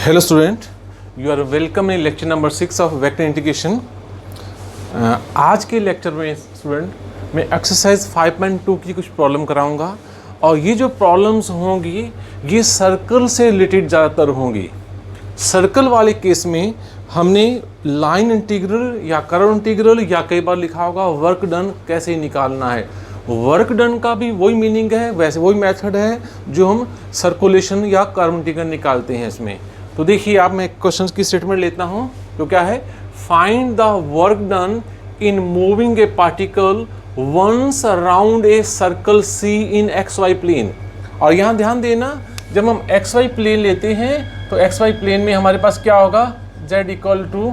Hello student, you are welcome in lecture number 6 of vector integration। आज के lecture में student मैं exercise 5.2 की कुछ प्रॉब्लम कराऊंगा और ये जो प्रॉब्लम्स होंगी ये सर्कल से रिलेटेड ज़्यादातर होंगी। सर्कल वाले केस में हमने लाइन इंटीग्रल या कर्व इंटीग्रल या कई बार लिखा होगा वर्क डन कैसे निकालना है। वर्क डन का भी वही मीनिंग है, वैसे वही मेथड है जो हम सर्कुलेशन या कर्व इंटीग्रल निकालते हैं इसमें। तो देखिए आप, मैं क्वेश्चन की स्टेटमेंट लेता हूँ तो क्या है, find the work done in moving a particle once around a circle C in X Y plane. और यहाँ ध्यान देना, जब हम एक्स वाई प्लेन लेते हैं तो एक्स वाई प्लेन में हमारे पास क्या होगा, z इक्वल टू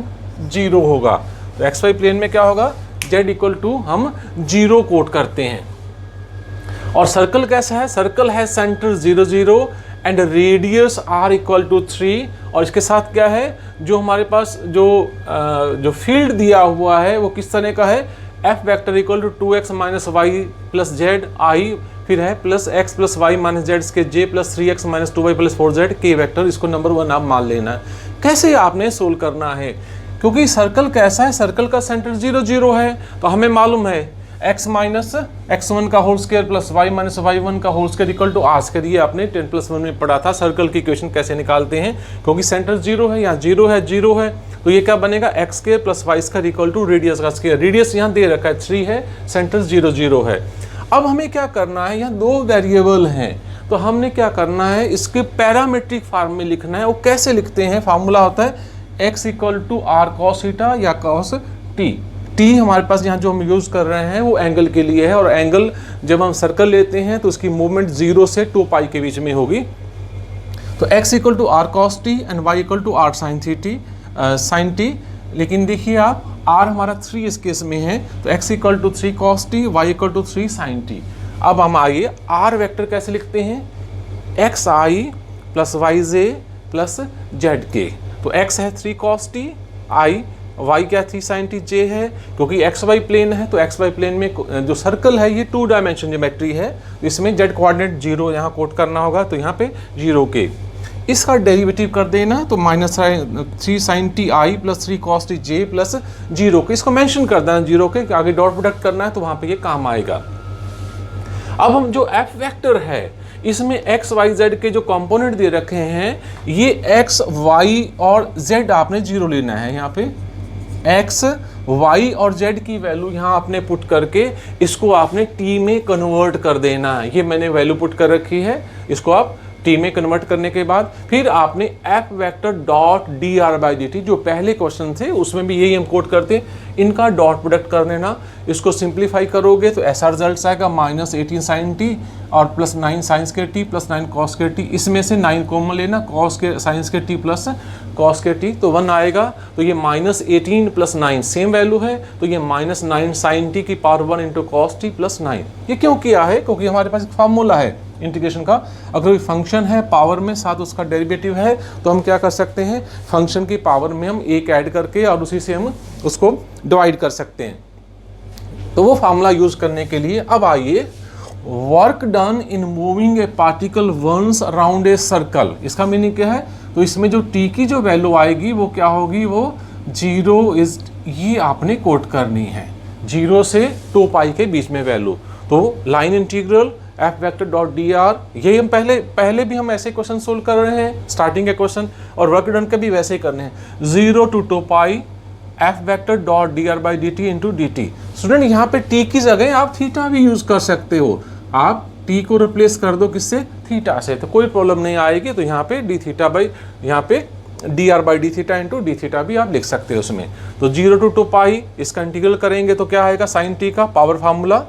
0 होगा। तो एक्स वाई प्लेन में क्या होगा, z इक्वल टू हम 0 कोट करते हैं। और सर्कल कैसा है, सर्कल है centre 0 0 and radius r equal to 3। और इसके साथ क्या है, जो हमारे पास जो फील्ड दिया हुआ है वो किस तरह का है, f vector equal to 2x minus y plus z i, फिर है plus x plus y minus z के j plus 3x minus 2y plus 4z k vector. इसको नंबर 1 आप मान लेना है। कैसे आपने सोल्व करना है, क्योंकि सर्कल कैसा है, सर्कल का सेंटर 0 0 है। तो हमें मालूम है x माइनस x1 का whole square plus y minus y1 का whole square equal to r square. ये आपने 10+1 में पढ़ा था सर्कल की इक्वेशन कैसे निकालते हैं, क्योंकि सेंटर 0 है, यहाँ 0 है 0 है, तो ये क्या बनेगा, x square plus y square equal to radius का स्क्वायर। रेडियस यहाँ दे रखा है 3 है, सेंटर 0 0 है। अब हमें क्या करना है, यहाँ 2 वेरिएबल हैं, तो हमने क्या करना है, इसके पैरामीट्रिक फॉर्म में लिखना है। वो कैसे लिखते हैं, फार्मूला होता है x equal to r cos theta या कॉस टी। टी हमारे पास यहाँ जो हम यूज़ कर रहे हैं वो एंगल के लिए है, और एंगल जब हम सर्कल लेते हैं तो उसकी मूवमेंट 0 से 2 पाई के बीच में होगी। तो x equal to r cos t and y equal to r sine t. लेकिन देखिए आप, r हमारा 3 इस केस में है, तो x equal to 3 cos t, y equal to 3 sine t. अब हम आइए r वेक्टर कैसे लिखते हैं, x i plus y j plus z k. तो x है 3 कॉस टी, आई, y क्या 3 साइन टी, j है, क्योंकि एक्स वाई प्लेन है तो एक्स वाई प्लेन में जो सर्कल है ये 2 डायमेंशन ज्योमेट्री है, इसमें z कोऑर्डिनेट 0 यहाँ कोट करना होगा, तो यहाँ पे 0 के। इसका डेरिवेटिव कर देना, तो minus 3 sine t i plus 3 cos t j plus 0 k. इसको मेंशन कर देना 0 के, आगे डॉट प्रोडक्ट करना है तो वहाँ पे ये काम आएगा। अब हम जो f वेक्टर है इसमें x y z के जो कंपोनेंट दे रखे हैं, ये x y और z आपने 0 लेना है। यहाँ पे x y और z की वैल्यू यहाँ आपने पुट करके इसको आपने t में कन्वर्ट कर देना है। ये मैंने वैल्यू पुट कर रखी है, इसको आप t में कन्वर्ट करने के बाद फिर आपने f vector dot dr by dt, जो पहले क्वेश्चन थे उसमें भी यही हम कोट करते हैं, इनका डॉट प्रोडक्ट कर लेना। इसको सिंप्लीफाई करोगे तो ऐसा रिजल्ट आएगा माइनस 18 साइन टी और प्लस 9 साइंस के टी प्लस 9 कॉस के टी। इसमें से 9 कॉमन लेना, कॉस के साइंस के टी प्लस कॉस के टी, तो 1 आएगा। तो ये माइनस 18 प्लस 9 सेम वैल्यू है, तो ये माइनस 9 साइन टी की power 1 into cos T plus 9। ये क्यों किया है, क्योंकि हमारे पास एक फार्मूला है इंटीग्रेशन का। अगर कोई फंक्शन है पावर में साथ उसका डेरिवेटिव है तो हम क्या कर सकते हैं, फंक्शन की पावर में हम 1 ऐड करके और उसी से हम उसको डिवाइड कर सकते हैं। तो वो फार्मूला यूज करने के लिए अब आइए, work done in moving a particle once around a circle, इसका मीनिंग क्या है। तो इसमें जो टी की जो वैल्यू आएगी वो क्या होगी, वो 0 इज, ये आपने कोट करनी है, 0 से 2 पाई के बीच में वैल्यू। तो line integral f vector dot dr, ये हम पहले भी हम ऐसे क्वेश्चन सोल्व कर रहे हैं, स्टार्टिंग के क्वेश्चन, और वर्क डन के भी वैसे ही करने हैं। 0 to 2 pi f vector dot dr by dt into dt। Student यहाँ पे t की जगह आप थीटा भी यूज कर सकते हो, आप t को रिप्लेस कर दो किससे, थीटा से, तो कोई प्रॉब्लम नहीं आएगी। तो यहाँ पे d थीटा बाई, यहाँ पे dr by D theta into D theta भी आप लिख सकते हो उसमें। तो 0 to 2 पाई इसका इंटीग्रल करेंगे तो क्या आएगा, साइन t का power formula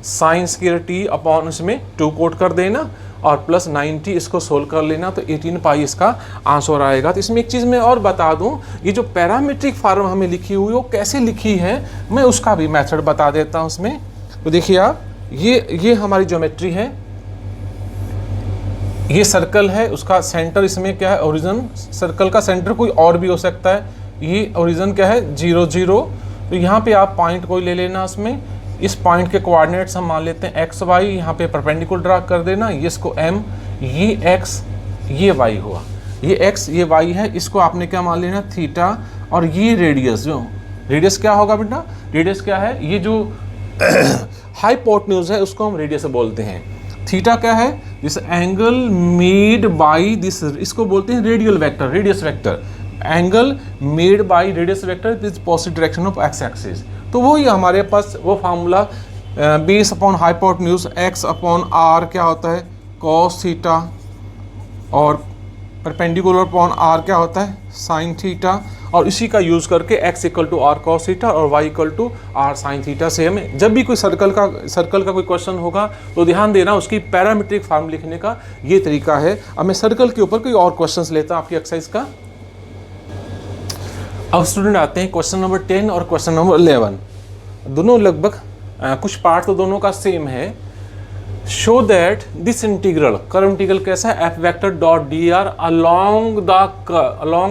sign square T upon इसमें 2 कोट कर देना और प्लस 90 इसको सोल्व कर लेना, तो 18 पाई इसका आंसर आएगा। तो इसमें एक चीज़ मैं और बता दूं, ये जो पैरामीट्रिक फॉर्म हमें लिखी हुई वो कैसे लिखी है, मैं उसका भी मेथड बता देता हूं उसमें। तो देखिए आप, ये हमारी ज्योमेट्री है, ये सर्कल है, उसका सेंटर इसमें क्या है, ओरिजिन। सर्कल का सेंटर कोई और भी हो सकता है, ये ओरिजिन क्या है 0 0। तो यहाँ पे आप पॉइंट कोई ले लेना, उसमें इस पॉइंट के कोऑर्डिनेट्स हम मान लेते हैं एक्स वाई, यहाँ पे परपेंडिकुलर ड्रा कर देना, ये इसको m, ये x, ये y हुआ। ये x ये y है, इसको आपने क्या मान लेना थीटा, और ये रेडियस, जो रेडियस क्या होगा बेटा, रेडियस क्या है, ये जो हाइपोटेन्यूज है उसको हम रेडियस बोलते हैं। थीटा क्या है, this angle made by this, इसको बोलते हैं radial vector, radius vector, angle made by radius vector this positive direction of x axis. तो वही हमारे पास वो formula base upon hypotenuse x upon r क्या होता है cos थीटा, और परपेंडिकुलर अपॉन r क्या होता है sin थीटा, और इसी का यूज़ करके x equal to r cos theta और y equal to r sine theta से हमें जब भी कोई सर्कल का कोई क्वेश्चन होगा तो ध्यान देना उसकी पैरामीट्रिक फॉर्म लिखने का ये तरीका है। अब मैं सर्कल के ऊपर कोई और क्वेश्चंस लेता हूँ आपकी एक्सरसाइज का। अब स्टूडेंट आते हैं क्वेश्चन नंबर 10 और क्वेश्चन नंबर 11, दोनों लगभग कुछ पार्ट तो दोनों का सेम है। Show that this integral, curve integral कैसा है, F vector dot D R along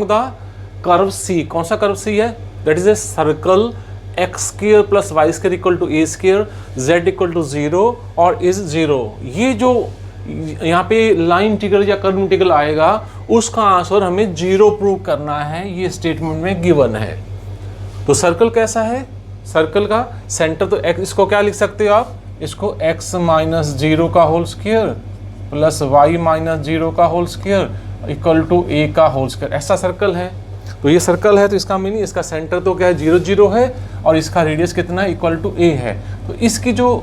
the curve C, कौन सा कर्व सी है, that is a circle X square plus Y square equal to A square, Z equal to 0 और is 0। ये जो यहाँ पे लाइन इंटीग्रल या कर्व इंटीग्रल आएगा उसका आंसर हमें 0 प्रूव करना है, ये स्टेटमेंट में गिवन है। तो सर्कल कैसा है, सर्कल का सेंटर तो x, इसको क्या लिख सकते हो आप, इसको x माइनस 0 का whole square plus y minus 0 का whole square equal to a का होल स्क्वायर, ऐसा सर्कल है। तो ये सर्कल है तो इसका मीनिंग इसका सेंटर तो क्या है 0 0 है और इसका रेडियस कितना है इक्वल टू a है। तो इसकी जो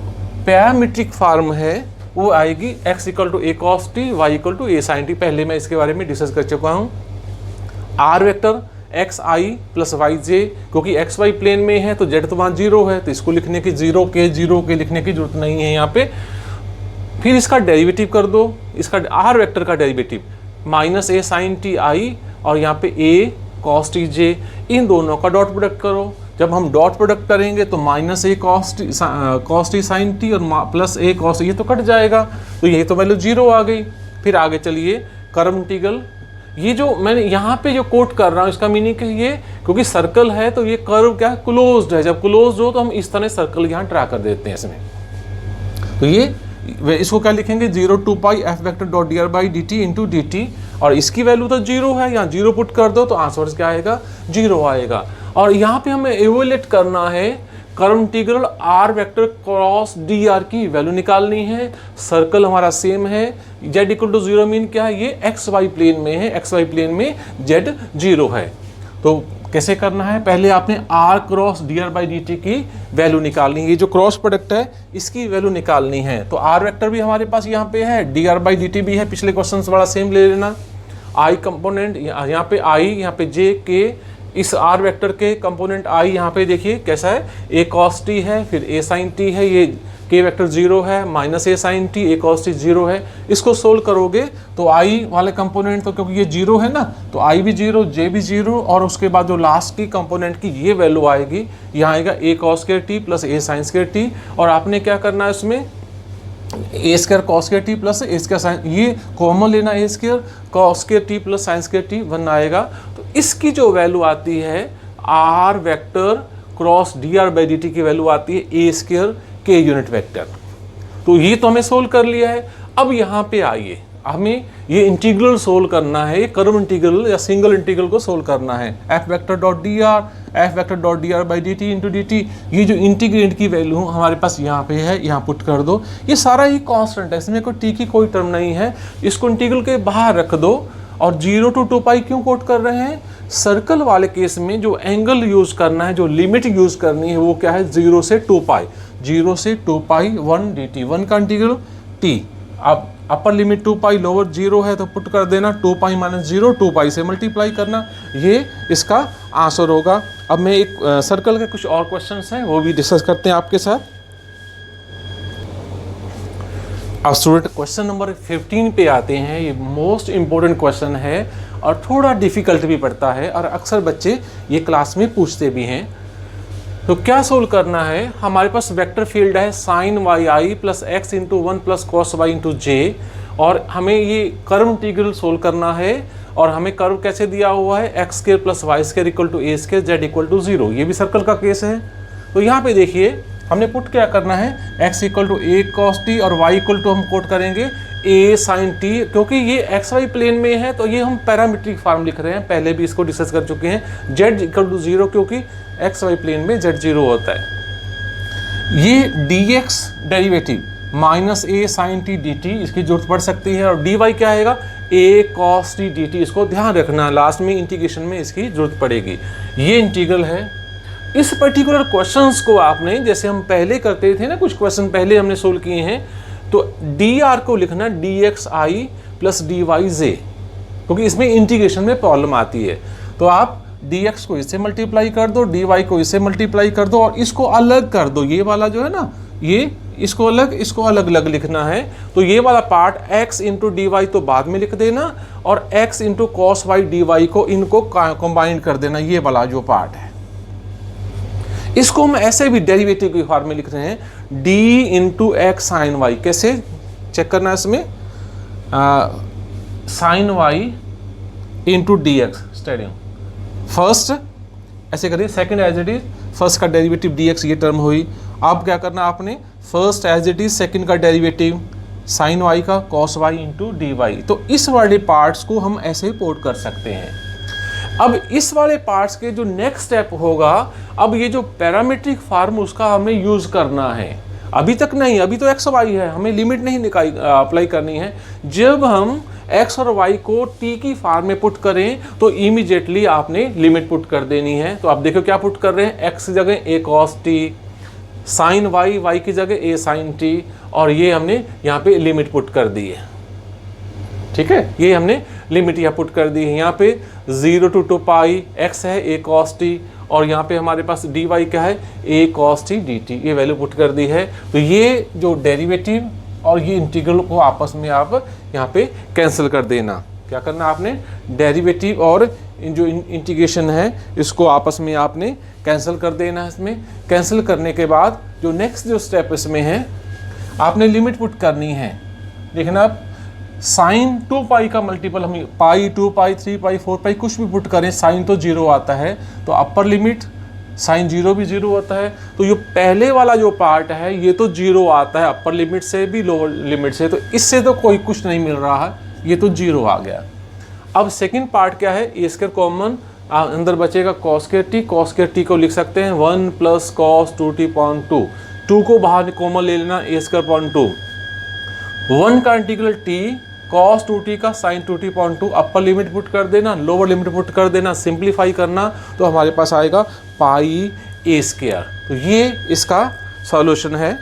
पैरामीट्रिक फॉर्म है वो आएगी x equal to a cos t, y equal to a sin t। पहले मैं इसके बारे में डिस्कस कर चुका हूँ। r vector x i plus y जे, क्योंकि एक्स वाई प्लेन में है तो जेड तो वहाँ 0 है, तो इसको लिखने की 0 के लिखने की जरूरत नहीं है यहाँ पे। फिर इसका डेरिवेटिव कर दो, इसका आर वेक्टर का derivative minus a sine t i और यहाँ पे ए कॉस टी जे, इन दोनों का डॉट प्रोडक्ट करो। जब हम डॉट प्रोडक्ट करेंगे तो माइनस ए कॉस टी साइन टी और प्लस ए कॉस, ये तो कट जाएगा, तो ये तो वैल्यू 0 आ गई। फिर आगे चलिए कर्व इंटीग्रल, ये जो मैंने यहाँ पे जो कोट कर रहा हूँ इसका मीनिंग ये, क्योंकि सर्कल है तो ये कर्व क्या क्लोज्ड है, जब क्लोज्ड हो तो हम इस तरह सर्कल यहाँ ड्रा कर देते हैं इसमें। तो ये इसको क्या लिखेंगे 0 to pi f vector dot D R by D t into d t, और इसकी वैल्यू तो 0 है, यहाँ 0 पुट कर दो तो आंसर क्या आएगा 0 आएगा। और यहाँ पे हमें एवेल्यूएट करना है curve integral r vector cross D r की वैल्यू निकालनी है। सर्कल हमारा सेम है, जेड इक्वल टू 0 मीन क्या है, ये एक्स वाई प्लेन में है, एक्स वाई प्लेन में जेड 0 है। तो कैसे करना है, पहले आपने r cross D R by D T की वैल्यू निकालनी है, ये जो क्रॉस प्रोडक्ट है इसकी वैल्यू निकालनी है। तो आर वेक्टर भी हमारे पास यहाँ पे है, D R by D T भी है, पिछले क्वेश्चन से बड़ा सेम ले लेना। आई कंपोनेंट यहाँ पे आई, यहाँ पे जे के, इस आर वेक्टर के कंपोनेंट आई यहाँ पे देखिए कैसा है, ए कॉस टी है, फिर ए साइन टी है, ये के वेक्टर 0 है, minus a sine T, A cos T 0 है। इसको सोल्व करोगे तो आई वाले कंपोनेंट तो क्योंकि ये 0 है ना तो आई भी 0, जे भी 0, और उसके बाद जो लास्ट की कंपोनेंट की ये वैल्यू आएगी, यहाँ आएगा A cos square T plus A sine square T, और आपने क्या करना है उसमें A square cos square T plus A square sine, ये कॉमन लेना, A square cos square T plus sine square T 1 आएगा। तो इसकी जो वैल्यू आती है R vector cross D R by D T की वैल्यू आती है ए स्क्वायर के यूनिट वेक्टर। तो ये तो हमें सोल्व कर लिया है। अब यहाँ पे आइए, हमें ये इंटीग्रल सोल्व करना है, ये कर्व इंटीग्रल या सिंगल इंटीग्रल को सोल्व करना है। F vector dot D R, F vector dot D R by D t into d T, ये जो इंटीग्रेंट की वैल्यू हमारे पास यहाँ पे है, यहाँ पुट कर दो। ये सारा ही कांस्टेंट है, इसमें कोई टी की कोई टर्म नहीं है, इसको इंटीग्रल के बाहर रख दो। और 0 टू 2 पाई क्यों कोट कर रहे हैं, सर्कल वाले केस में जो एंगल यूज करना है, जो लिमिट यूज करनी है वो क्या है 0 से 2 पाई, 0 से 2 पाई 1 डी टी, 1 का इंटीग्रल टी। अब अपर लिमिट 2 पाई, लोअर 0 है तो पुट कर देना 2 पाई माइनस 0, 2 पाई से मल्टीप्लाई करना, ये इसका आंसर होगा। अब मैं एक सर्कल के कुछ और क्वेश्चंस हैं वो भी डिस्कस करते हैं आपके साथ। अब स्टूडेंट क्वेश्चन नंबर 15 पे आते हैं। ये मोस्ट इम्पोर्टेंट क्वेश्चन है और थोड़ा डिफिकल्ट भी पड़ता है और अक्सर बच्चे ये क्लास में पूछते भी हैं। तो क्या सोल्व करना है, हमारे पास वेक्टर फील्ड है sine Y I plus X into 1 plus cos Y into J, और हमें ये कर्व इंटीग्रल सोल्व करना है। और हमें कर्व कैसे दिया हुआ है, x square plus Y square equal to A square, Z equal to 0, ये भी सर्कल का केस है। तो यहाँ पे देखिए हमने पुट क्या करना है, x equal to a cos t और y इक्वल टू हम कोट करेंगे a sin t, क्योंकि ये एक्स वाई प्लेन में है तो ये हम पैरामीट्रिक फॉर्म लिख रहे हैं, पहले भी इसको डिस्कस कर चुके हैं। z इक्वल टू 0 क्योंकि एक्स वाई प्लेन में z 0 होता है। ये dx derivative minus a sin t dt इसकी जरूरत पड़ सकती है, और dy क्या आएगा a cos t dt, इसको ध्यान रखना लास्ट में इंटीग्रेशन में इसकी जरूरत पड़ेगी। ये इंटीग्रल है। इस पर्टिकुलर क्वेश्चंस को आपने, जैसे हम पहले करते थे ना, कुछ क्वेश्चन पहले हमने सोल्व किए हैं, तो dr को लिखना dxi प्लस dyj, क्योंकि इसमें इंटीग्रेशन में प्रॉब्लम आती है। तो आप dx को इससे मल्टीप्लाई कर दो, dy को इससे मल्टीप्लाई कर दो, और इसको अलग कर दो। ये वाला जो है ना, ये इसको अलग अलग लिखना है। तो ये वाला part x into d y तो बाद में लिख देना, और x into cos y d y को इनको कंबाइन कर देना, ये वाला जो पार्ट है। इसको हम ऐसे भी डेरिवेटिव के फॉर्म में लिख रहे हैं, d into x sine y. कैसे चेक करना है इसमें, sine y into d x स्टेडियम। फर्स्ट ऐसे करिए, second as it is, first का डेरिवेटिव dx ये टर्म हुई। अब क्या करना आपने, first as it is, second का डेरिवेटिव साइन वाई का cos Y into d y. तो इस वाले पार्ट्स को हम ऐसे पोर्ट कर सकते हैं। अब इस वाले पार्ट्स के जो नेक्स्ट स्टेप होगा, अब ये जो पैरामीट्रिक फॉर्म उसका हमें यूज करना है। अभी तक नहीं, अभी तो एक्स वाई है, हमें लिमिट नहीं अप्लाई करनी है। जब हम एक्स और वाई को टी की फॉर्म में पुट करें तो इमीडिएटली आपने लिमिट पुट कर देनी है। तो आप देखो क्या पुट कर रहे हैं, एक्स की जगह A cos T, sine Y, Y की जगह ए साइन टी, और ये हमने यहाँ पे लिमिट पुट कर दी है। ठीक है, ये हमने लिमिट यहाँ पुट कर दी है। यहाँ पे 0 to 2 पाई एक्स है ए कॉस टी, और यहाँ पे हमारे पास डी वाई क्या है ए कॉस टी डी टी, ये वैल्यू पुट कर दी है। तो ये जो डेरिवेटिव और ये इंटीग्रल को आपस में आप यहाँ पे कैंसिल कर देना। क्या करना आपने, डेरिवेटिव और जो इंटीग्रेशन है इसको आपस में आपने कैंसिल कर देना है। इसमें कैंसिल करने के बाद जो नेक्स्ट जो स्टेप इसमें है, आपने लिमिट पुट करनी है। देखना आप, साइन 2 पाई का मल्टीपल हम पाई, 2 पाई, 3 पाई, 4 पाई कुछ भी पुट करें, साइन तो 0 आता है, तो अपर लिमिट साइन 0 भी 0 होता है। तो ये पहले वाला जो पार्ट है ये तो 0 आता है, अपर लिमिट से भी लोअर लिमिट से, तो इससे तो कोई कुछ नहीं मिल रहा है, ये तो 0 आ गया। अब सेकंड पार्ट क्या है, ए स्क्वायर कॉमन, अंदर बचेगा cos square T. Cos square T को लिख सकते हैं 1 प्लस कॉस 2t अपॉन 2, 2 को बाहर कॉमन ले लेना, ए स्क्वायर अपॉन 2, 1 का इंटीग्रल टी cos 2t का sin 2t upon 2, upper limit put कर देना, लोअर लिमिट पुट कर देना, सिंप्लीफाई करना, तो हमारे पास आएगा पाई ए स्क्वायर। तो ये इसका सॉल्यूशन है।